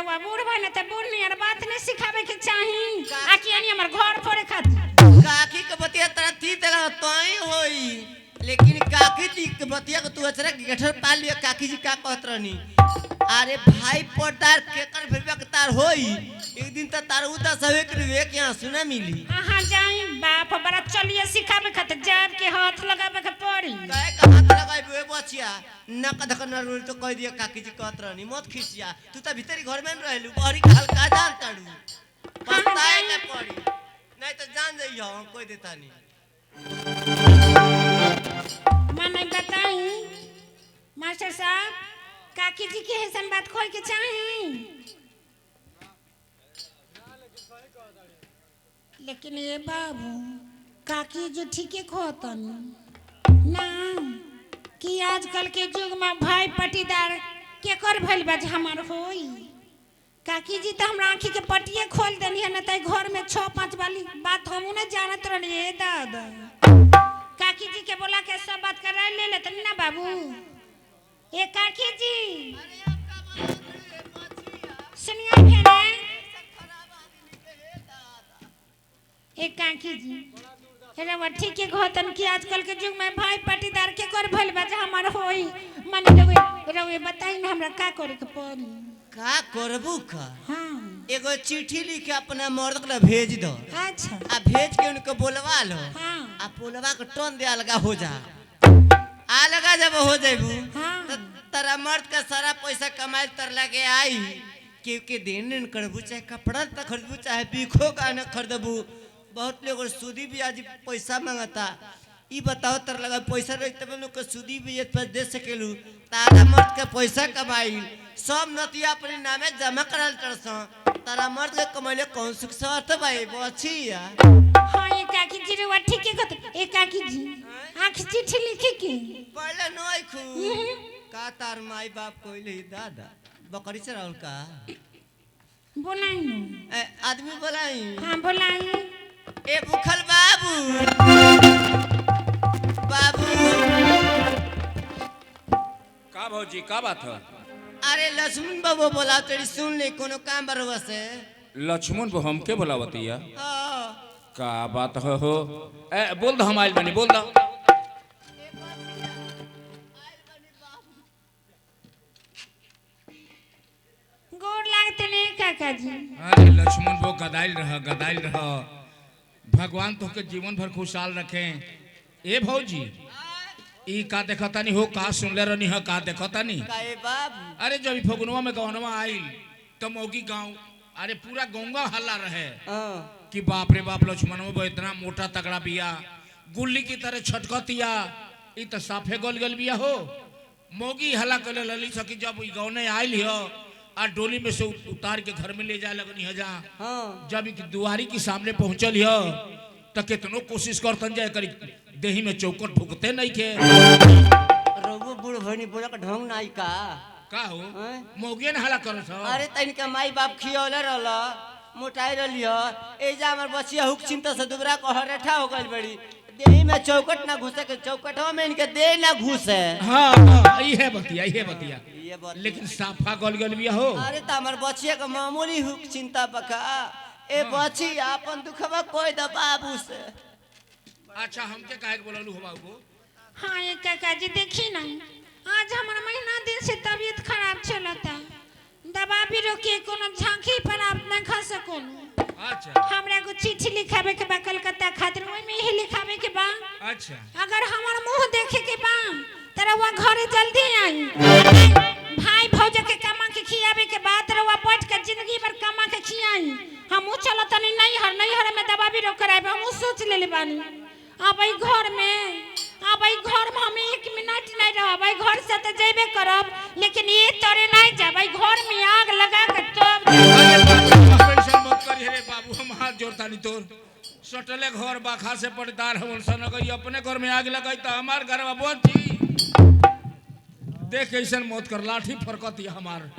रवा बूढ़ बने त बूढ़ नहीं यार बात नहीं सिखावे के चाही आकी यानी हमर घर फोड़े खातिर काकी के बतिया तरह थी तरह तोई होई लेकिन काकी जी के बतिया को तू अचरा गेठर पा लिया काकी जी का कहत रहनी अरे भाई पोटार केकर भेबा के तार होई एक दिन त तार उदा सवे के वे के यहां सुना मिली हां जाई बाप बड़ा चलिए सिखावे खातिर जाब के हाथ लगावे के पड़ी काहे का हाथ लगाई बे बचिया नक धकन रोल तो कह दिया काकी जी कहत रहनी मत खिसिया तू त भीतरी घर में रहलू बहरी का हल्का जान ताड़ू पछताए के पड़ी नहीं तो जान जइयो हम कोई देता नहीं माने बताई मास्टर साहब काकी जी के ऐसा बात खोल के चाहे लेकिन ये बाबू काकी जी ठीक है खोतन ना कि आजकल के युग में भाई पटीदार के कर भइल बा हमार होई काकी जी तो हमरा आंखी के पटिए खोल देनी है ना त घर में 6-5 वाली बात हम न जानत रहनी दादा काकी जी के बोला के सब बात कर ले ले तनी ना बाबू ए काकी जी सुनिए फेरे ए काकी जी अरे वो ठीक है घतन कि आजकल के युग में भाई पटीदार के कर भइल बा हमार होई मन रवे बताई ना हमरा का करे के पड़ी का करबू का हां एगो चिट्ठी लिख के अपना मर्द के भेज दो अच्छा आ भेज के उनको बोलवा लो हां आ बोलवा के टोन दे अलगा हो जा आ लगा जब हो जाबू हां तो तेरा मर्द का सारा पैसा कमाई तर लगे आई क्योंकि दिन करबू चाहे कपड़ा तक खरीदबू चाहे बीखो का न खरीदबू बहुत लोग सूदी भी आज पैसा मांगता ई बताओ तर लगा पैसा रही तब लोग के सूदी भी पर दे सकेलू तारा मर्द के पैसा कमाई सब नतिया अपने नामे जमा करल तरस तारा मर्द के कमाइले कौन सुख साथ भाई बचिया हां ये काकी जी रे ठीक है कहत ए काकी जी आंख चिट्ठी लिखे के पहले नोई खू का तार माई बाप कोइले दादा बकरी चराउल का बोलाई न आदमी बोलाई हां बोलाई ए भूखल बाबू बाबू का भौजी का बात है अरे लक्ष्मण बाबू बोला तेरी सुन ले कोनो काम बरवा से लक्ष्मण को हमके बोलावतिया हाँ का बात हो बोल दो हम आइल बनी बोल दो गोर लागते ने काका जी अरे लक्ष्मण वो गदाइल रह भगवान तो के जीवन भर खुशहाल रखे ए भौजी ई का देखतानी हो का सुनले रहनी है का देखतानी काए बाबू अरे जब फगुनवा में गवनवा आइल तो मौगी गांव अरे पूरा गौंगा हल्ला रहे हाँ कि बाप रे बाप लक्ष्मण वो इतना मोटा तगड़ा बिया गुल्ली की तरह छटकतिया ई तो साफे गल गल बिया हो मौगी हल्ला करे लली सकी जब ई गौने आइल हो आ डोली में से उतार के घर में ले जाए लगनी है जहाँ हाँ जब दुआरी के सामने पहुंचल हो तो कितनो कोशिश करतन जाए करी देही में चौकट भुगते नहीं के रघु बूढ़ भनी बोला का ढंग नाई का हो हैं? मौगियन हला करत हो अरे तनिका माई बाप खियौले रहल मोटाई रहली ए जा हमर बचिया हुक चिंता से दुबरा को हरेठा हो गइल बड़ी देही में चौकट ना घुसे के चौकटवा में इनके देह ना घुसे हाँ ये बतिया ये बात लेकिन साफा गल गल बिया हो अरे त हमर बचिया के मामूली हुक चिंता बका ए बची अपन दुखवा कोई द बाबू से अच्छा हमके काहे के बोललू हो बाबू हां ये काका जी देखी ना आज हमारा महीना दिन से तबीयत खराब चलता दवा भी रोके कोनो झांकी पर आप ना खा सको अच्छा हमरा को चिट्ठी लिखावे के बा कलकत्ता खातिर ओइ में ही लिखावे के बा अच्छा अगर हमार मुंह देखे के बा तेरा वो घरे जल्दी आई भाई भौज के कमा के खियावे के बाद तेरा वो बैठ के जिंदगी भर कमा के खियाई हम चलो तनी नहीं हर में दवा भी रोक कराए हम सोच लेले बानी अब ई घर में हम 1 मिनट नहीं रह भाई घर से तो जेबे करब लेकिन ये तोरे नहीं जा भाई घर में आग लगा के तब ऑपरेशन मत करी रे बाबू हम हाथ जोड़तानी तोर सटले घर बाखा से पड़दार हम सन गई अपने घर में आग लगाई तो हमार घर में बोती देख ऐसन मत कर लाठी फरकती हमार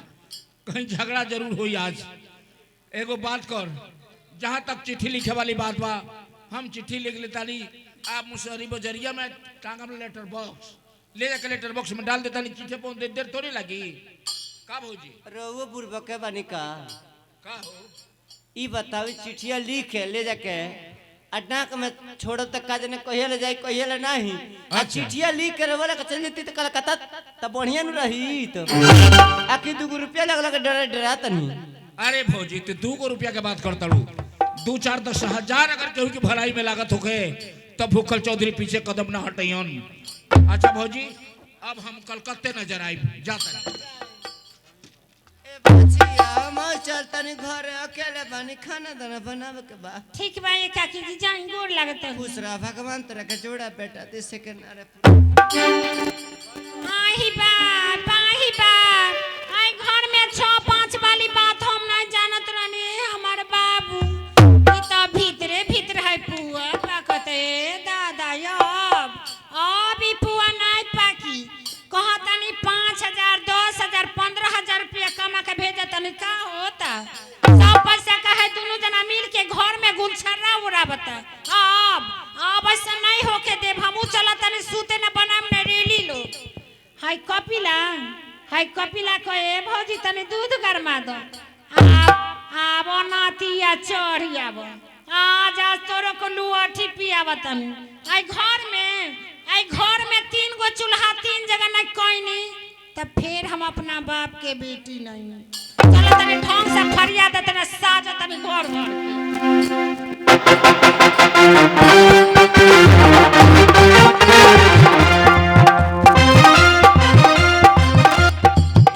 कहीं झगड़ा जरूर होई आज एगो बात कर जहाँ तक चिट्ठी लिखे वाली बात बा हम चिट्ठी लिख लेतानी आप मुसहरी बजरिया में टांगम लेटर बॉक्स ले जाकर लेटर बॉक्स में डाल देता नहीं चिट्ठी पहुंच देर थोड़ी लगी का भौजी रहुओ बुढ़बा के बानी का का हो ई बतावी चिट्ठिया लिख के ले जाके अड्डाक में छोड़ो तक का जने कहिए ले जाई कहिए ले नहीं आ चिट्ठिया लिख के रवला के चल जती त कलकत्ता त बढ़िया न रही तो आखिर 2 रुपया लगला के डरा तनी। अरे भौजी तू 2 रुपया के बात करता लू 2-4-10 हजार अगर केहू की भलाई में लागत होके तब भूखल चौधरी पीछे कदम ना हटइयन। अच्छा भौजी अब हम कलकत्ते नजर आई जाता ए बचिया मैं चलतनी घर अकेले बानी खाना दाना बनावे के बा। ठीक बा ये काकी जी जान गोर लगता है। खुश रह भगवान तेरा के जोड़ा बेटा दे से के नारे आही बाप आई घर में 6-5 वाली बात हम नहीं जानत रहनी हमार बाबू ई तो भीतर है पुआ पाकते दादा अब ई पुआ नहीं पाकी कहतनी 5,000 10,000 15,000 रुपया कमा के भेजे तनी का होता सब पैसा कहे दोनों जना मिल के घर में गुलछर्रा उड़ावता अब ऐसा नहीं होके देव हमू चला तनी सूते न बनाम न रेली लो हाय कपिला कहे भौजी तनी दूध गरमा दो आब नातिया चढ़ी आब आज तोरो को लुअठी पियाव तनी आई घर में 3 गो चूल्हा 3 जगह न कोइनी तब फिर हम अपना बाप के बेटी नहीं चल तनी ढंग से फरियाद तनी साज तनी घर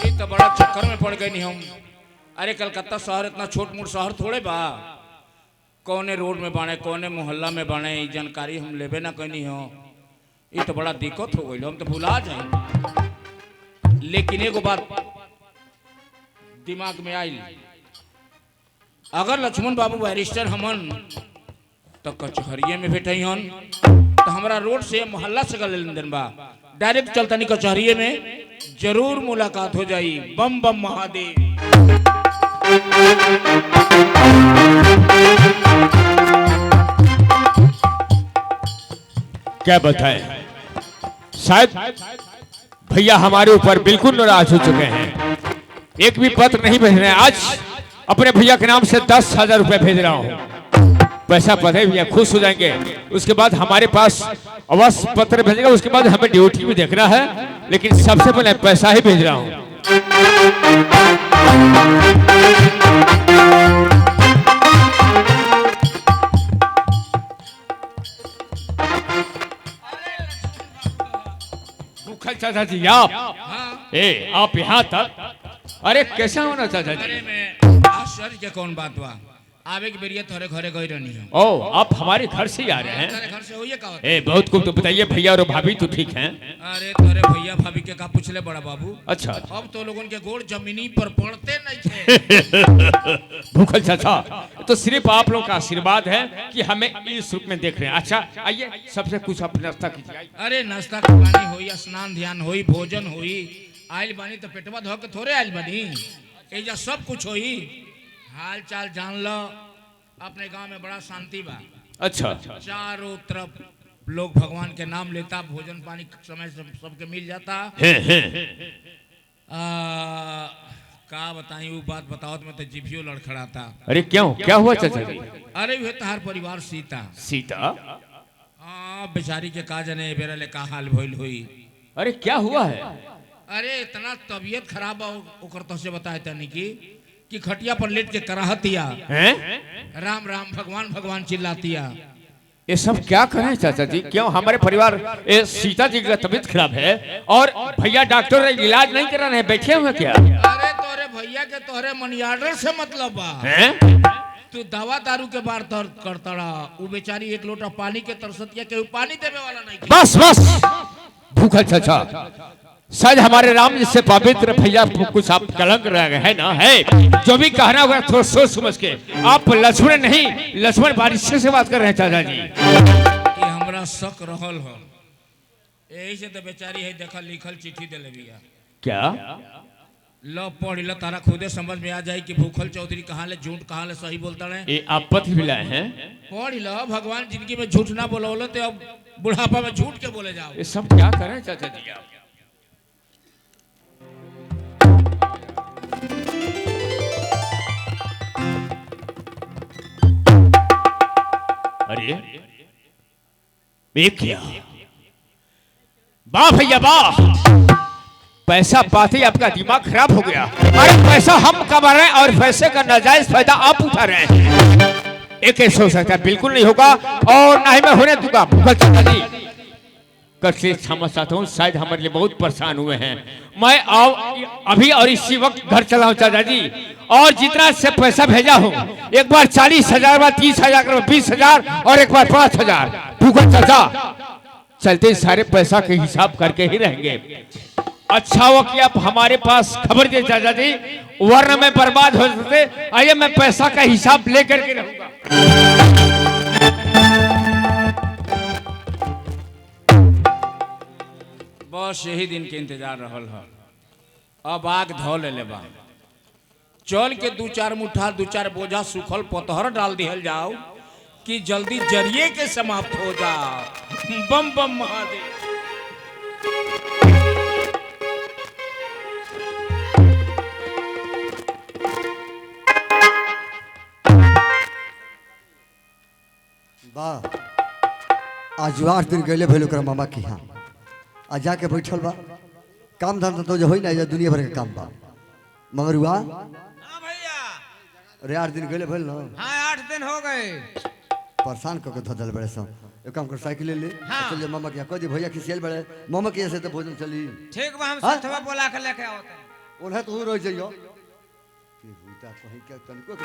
ये तो बड़ा चक्कर में पड़ गए नहीं हम। अरे कलकत्ता शहर इतना छोट मोट शहर थोड़े बा कौने रोड में बाणे कौने मोहल्ला में बाणे जानकारी हम लेबे ना कहीं हो। ये तो बड़ा दिक्कत हो गई हम तो भुला जाए। लेकिन एगो बात दिमाग में आई अगर लक्ष्मण बाबू बैरिस्टर हमन तो कचहरिये में बैठे हन तो हमारा रोड से मोहल्ला से गल लेन देन बा डायरेक्ट चलता नहीं कचहरिये में जरूर मुलाकात हो जाई। बम बम महादेव। क्या बताएं शायद भैया हमारे ऊपर बिल्कुल नाराज हो चुके हैं। एक भी पत्र नहीं भेज रहे हैं। आज अपने भैया के नाम से 10,000 रुपए भेज रहा हूँ। पैसा पता भैया खुश हो जाएंगे। उसके बाद हमारे पास अवश्य पत्र भेजेगा। उसके बाद हमें ड्यूटी भी देखना है लेकिन सबसे पहले पैसा ही भेज रहा हूँ। चाचा जी आप यहाँ तक अरे कैसा होना चाचा जी। अरे मैं आश्चर्य के कौन बात बा आवे के बेरिया तोरे घरे गई रहनी है। ओ आप हमारे घर से ही आ रहे हैं। तेरे घर से होइए का होता? बहुत कुछ तो बताइए। भैया और भाभी तो ठीक हैं? अरे तोरे भैया भाभी के का पूछले बड़ा बाबू। अच्छा अब तो लोगों के गोड़ जमीनी पर पड़ते नहीं थे। भूखल चाचा तो सिर्फ आप लोगों का आशीर्वाद है कि हमें इस रूप में देख रहे हैं। अच्छा आइए सबसे कुछ आप नाश्ता कीजिए। अरे नाश्ता पानी होई स्नान ध्यान होई भोजन होई आइल बानी तो पेटवा धो के थोड़े आइल बानी एजा सब कुछ होई हाल चाल जान लो। अपने गांव में बड़ा शांति बा। अच्छा चारों तरफ लोग भगवान के नाम लेता भोजन पानी समय से सबके मिल जाता। का बताई वो बात बताओ तो मैं तो जिभियो लड़खड़ाता। अरे क्यों क्या हुआ चाचा जी? अरे वे तहार परिवार सीता हाँ बेचारी के का जने बेरा ले का हाल भइल हुई। अरे क्या हुआ है? अरे इतना तबीयत खराब ओकर तो से बताए तनी कि खटिया पर लेट के कराहतिया राम राम भगवान भगवान चिल्लातिया। ये सब क्या करें चाचा जी? क्यों हमारे परिवार सीता जी का तबीयत खराब है और भैया डॉक्टर इलाज नहीं करा रहे बैठे हुए क्या? अरे तोरे भैया के तोरे मनी ऑर्डर से मतलब बा तू दवा दारू के बार करता वो बेचारी 1 लोटा पानी के तरसतिया के पानी देवे वाला नहीं। बस भूखल चाचा शायद हमारे राम जिससे पवित्र भैया कुछ आप कलंक रह गए है ना है जो भी कहना होगा थोड़ा सोच समझ के। आप लक्ष्मण नहीं लक्ष्मण बारिश से बात कर रहे हैं चाचा जी। कि हमरा शक रहल हो यही से तो बेचारी है देखा लिखल चिट्ठी दे बिया। क्या लो पढ़ लो तारा खुदे समझ में आ जाए कि भूखल चौधरी कहाँ ले झूठ कहाँ ले सही बोलता है। ये आप पत्र भी लाए हैं? पढ़ लो भगवान जिंदगी में झूठ ना बोलो तो अब बुढ़ापा में झूठ के बोले जाओ। ये सब क्या करें चाचा जी आप? अरे ये क्या, वाह भैया वाह, पैसा पाते ही आपका दिमाग खराब हो गया। अरे पैसा हम कमा रहे हैं और पैसे का नाजायज फायदा आप उठा रहे हैं, ये कैसे हो सकता है? बिल्कुल नहीं होगा और ना ही मैं होने दूंगा। कल से क्षमा चाहता हूँ, शायद हमारे लिए बहुत परेशान हुए हैं। मैं अभी और इसी वक्त घर चला हूँ चाचा जी, और जितना से पैसा भेजा हूँ, एक बार 40,000, बार 30,000, 20,000 और एक बार 5,000। भूखा चाचा चलते सारे पैसा के हिसाब करके ही रहेंगे। अच्छा हुआ कि आप हमारे पास खबर दे चाचा जी, वरना मैं बर्बाद हो सकते। आइए मैं पैसा का हिसाब लेकर के रहूंगा। बस यही दिन के इंतजार रहल है। अब आग धो ले बा, चल के 2-4 मुठा 2-4 बोझा सूखल पतहर डाल दिहल जाओ कि जल्दी जरिए के समाप्त हो जाओ। बम बम महादेव। वाह, आज 8 दिन गए भेल ओकरा मामा के यहाँ, आ जाके बैठल बा। काम धंधा तो जो हो ना, दुनिया भर के काम बा। मगर हुआ हाँ भैया, अरे 8 दिन गए भेल ना, हाँ 8 दिन हो गए। परेशान करके धदल बड़े सब। एक काम कर, साइकिल ले हाँ। चल जा मामा के यहाँ, कह दी भैया खिसियल बड़े मामा के यहाँ से तो भोजन चली। ठीक बा, हम हाँ? सथवा बोला के लेके आओ तनी। उन्हें तो रह जाइयो कि हुईता कहीं क्या तनको के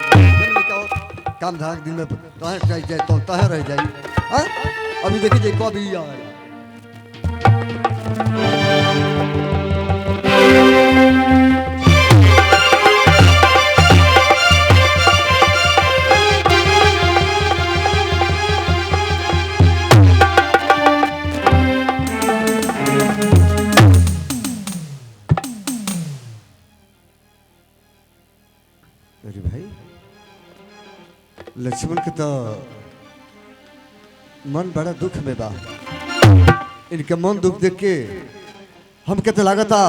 काम धाक दिन में तहे चाहिए जाए तो तहे रह जाई। हां अभी देखिए जे कब ही आ लक्ष्मण के तो मन बड़ा दुख में बा। इनके मन दुख देख के हम कहते लागता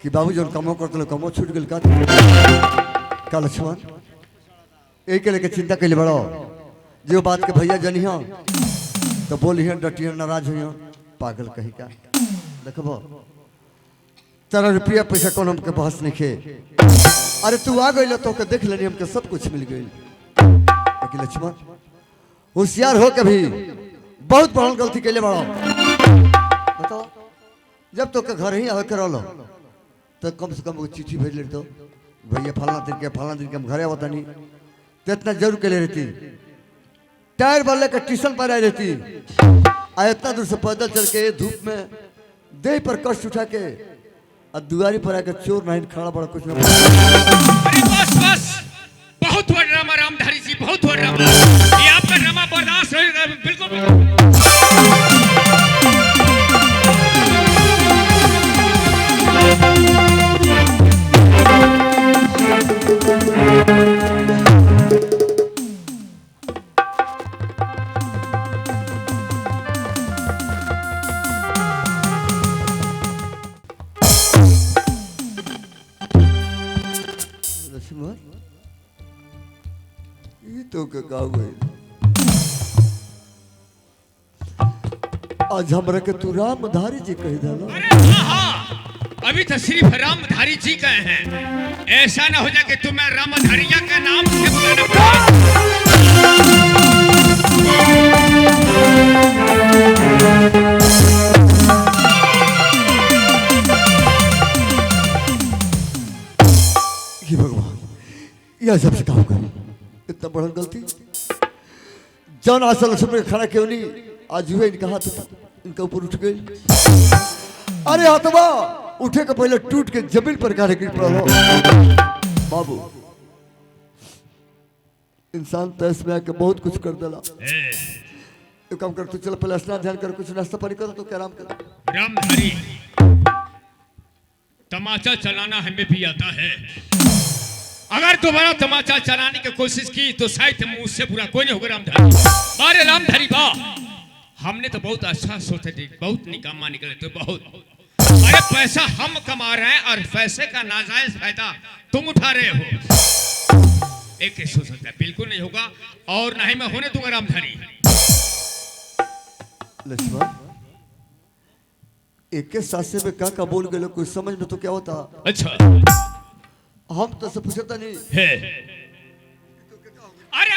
कि बाबू जो कमो करते कमो छूट गल का लक्ष्मण यही के लेके चिंता के लिए बड़ो जो बात के भैया जनी हो तो बोली डटिया नाराज हुई पागल कही का देखबो तेरा रुपया पैसा कौन हमके बहस नहीं खे। अरे तू आ गई तो देख लेनी हमके सब कुछ मिल गई। लक्ष्मण होशियार हो कभी बहुत बड़ा गलती के लिए बड़ा बताओ। जब तो घर ही आवे कर लो तो कम से कम वो चिट्ठी भेज लेते भैया फलाना दिन के हम घरे आवता नहीं तो इतना जरूर के ले रहती। टायर वाले का ट्यूशन पर आई रहती, आ इतना दूर से पैदल चल के धूप में देह पर कष्ट उठा के और दुआरी पर आकर चोर नहीं खड़ा बड़ा कुछ नहीं। बस बहुत हुआ ड्रामा रामधारी जी, बहुत हुआ ड्रामा। ये आपका ड्रामा बर्दाश्त होगा बिल्कुल। तो आज हमरा के तू रामधारी जी कह दिला। अरे हाँ, अभी तो सिर्फ रामधारी जी कहे हैं, ऐसा ना हो जाए कि तुम्हें रामधारिया के नाम से बुलाना पड़े। भगवान यह सबसे काम करी, इतना बड़ा गलती जौन आसल लक्ष्मण खड़ा क्यों नहीं आज हुए इनका हाथ इनका ऊपर उठ गई। अरे हाथवा उठे के पहले टूट के जमीन पर गिर पड़ा। बाबू इंसान तो इसमें आके बहुत कुछ कर देला। एक काम कर, तू चल पहले स्नान ध्यान कर, कुछ नाश्ता पानी कर, तो क्या आराम कर। रामधारी तमाचा चलाना हमें भी आता है। अगर दोबारा तमाचा चलाने की कोशिश की तो शायद मुझसे बुरा कोई नहीं होगा। रामधारी अरे रामधारी वाह, हमने तो बहुत अच्छा सोचे थे, बहुत निकामा निकले तो बहुत। अरे पैसा हम कमा रहे हैं और पैसे का नाजायज फायदा तुम उठा रहे हो। एक कैसे हो सकता है? बिल्कुल नहीं होगा और ना ही मैं होने दूंगा रामधारी। लक्ष्मण एक के सासे में का बोल गए कोई समझ में तो क्या होता। अच्छा हम तो से पूछता नहीं है। अरे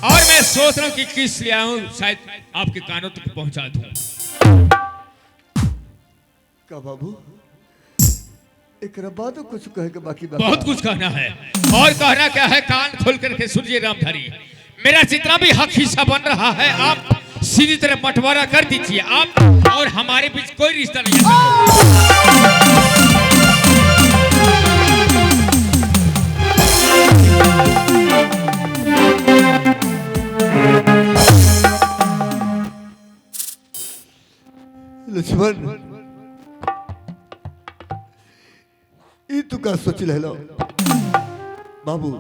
और मैं सोच रहा हूं कि किस ले आऊं, शायद आपके कानों तक पहुंचा दूं। का बाबू एक बात कुछ कहे के बाकी बहुत कुछ कहना है और कहना क्या है, कान खोल करके सुनिए रामधारी। मेरा जितना भी हक हिस्सा बन रहा है आप सीधी तरह बंटवारा कर दीजिए। आप और हमारे बीच कोई रिश्ता नहीं है। लक्ष्मण ई तू का सोच ले लो बाबू,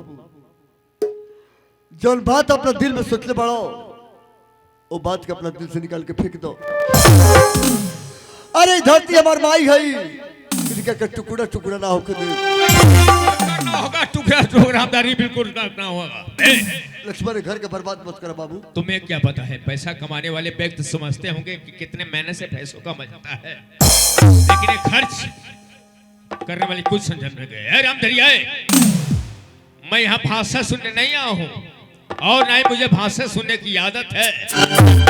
जौन बात अपना दिल में सोच ले बड़ो वो बात के अपना दिल से निकाल के फेंक दो। अरे धरती हमार माई है, इनका का टुकड़ा टुकड़ा ना होकर होगा टुकड़ा टुकड़ा रामधारी बिल्कुल ना होगा। लक्ष्मण घर के बर्बाद मत कर बाबू। तुम्हें क्या पता है, पैसा कमाने वाले व्यक्ति समझते होंगे कि कितने महीने से पैसों का मजा है, लेकिन ये खर्च करने वाली कुछ समझ में गए। रामधारी आए, मैं यहाँ भाषा सुनने नहीं आया हूँ और ना ही मुझे भाषा सुनने की आदत है।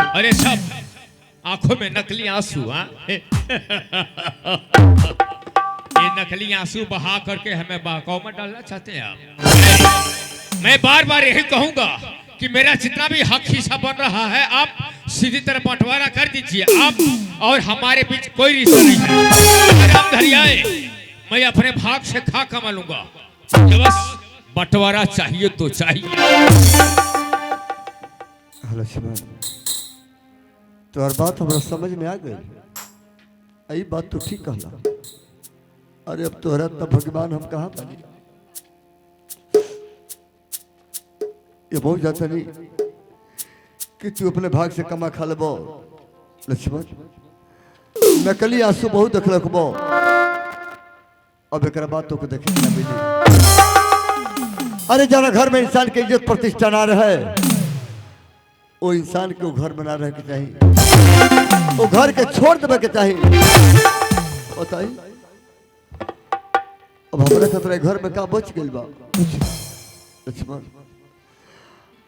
अरे सब आंखों में नकली आंसू, ये नकली आंसू बहा करके हमें बहकाव में डालना चाहते हैं आप। मैं बार बार यही कहूंगा कि मेरा जितना भी हक हिस्सा बन रहा है आप सीधी तरह बंटवारा कर दीजिए। आप और हमारे बीच कोई रिश्ता नहीं है। रामधारी आए, मैं अपने भाग से खा कमा लूंगा, बस बंटवारा चाहिए तो चाहिए। लक्ष्मण तो हर बात हमारा समझ में आ गई, यही बात तो ठीक कहला। अरे अब तो हरा तब भगवान हम कहाँ पानी, ये बहुत जाता नहीं कि तू अपने भाग से कमा खा लेबो। लक्ष्मण नकली आंसू बहुत देख रखबो, अब एक बात तो को देखे ना मिली। अरे जाना घर में इंसान की इज्जत प्रतिष्ठा ना रहे, वो इंसान के घर बना रहे के चाहिए, वो घर के छोड़ देवे के चाहिए। बताई अब हमारे खतरे घर में का बच गई बा। लक्ष्मण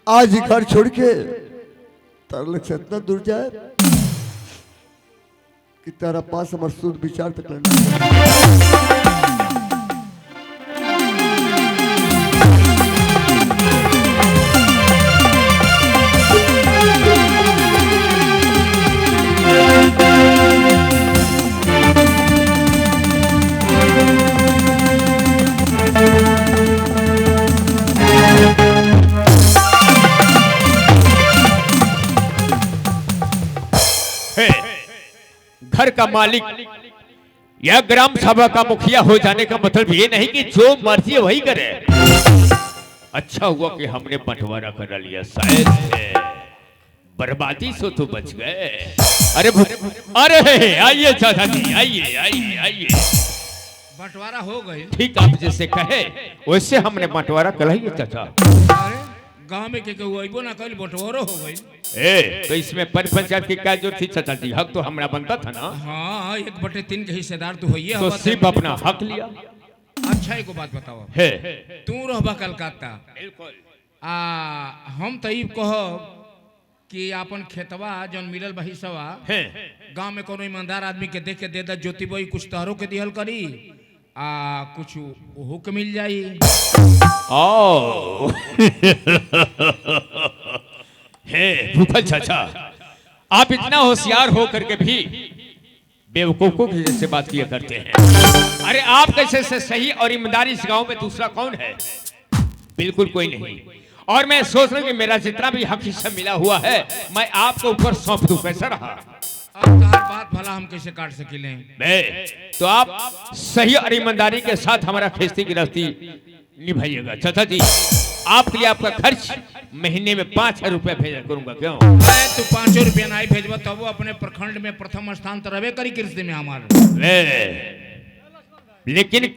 आज ही घर छोड़ के तारा लग से इतना दूर जाए कि तेरा पास हमारे शुद्ध विचार तक लेना। घर का मालिक या ग्राम सभा का मुखिया हो जाने का मतलब ये नहीं कि जो मर्जी है वही करे। अच्छा हुआ कि हमने बंटवारा कर लिया, शायद बर्बादी से तो बच गए। अरे आइए चाचा जी, आइए आइए आइए। बंटवारा हो गई। ठीक आप जैसे कहे वैसे हमने बंटवारा कर लिया चाचा। अरे गांव में के अइबो ना कल बंटवारो हो गई। तो इसमें पंचायत की क्या जो थी चाचा जी, हक तो हमरा बनता था ना। हाँ 1/3 के हिस्सेदार तो होइए। तो सिर्फ अपना हक लिया। अच्छा एक बात बताओ, है तू रहबा कलकत्ता, हम तो कह कि अपन खेतवा जौन मिलल बही सवा गांव में कोनो ईमानदार आदमी के देख के दे दा, ज्योति बई कुछ तहरो के दिहल करी कुछ ओहो के मिल जाई। ओ हे भूपल चाचा, आप इतना होशियार हो करके भी बेवकूफों की जैसे बात किया करते हैं। अरे आप कैसे से सही और ईमानदारी इस गांव में दूसरा कौन है? बिल्कुल कोई नहीं। और मैं सोच रहा हूँ कि मेरा जितना भी हक हिस्सा मिला हुआ है मैं आपके ऊपर सौंप दूं, कैसा रहा? अब हर बात भला हम कैसे काट सकेले? तो आप सही और ईमानदारी के साथ हमारा खेती गृहस्थी निभाइएगा। चाचा जी आपके लिए आपका खर्च महीने में 5,000 रुपया भेजा करूंगा। क्यों तू 500 रुपया नहीं भेजबा तब अपने प्रखंड में प्रथम स्थान तो रहे करी कृषि में हमारे। लेकिन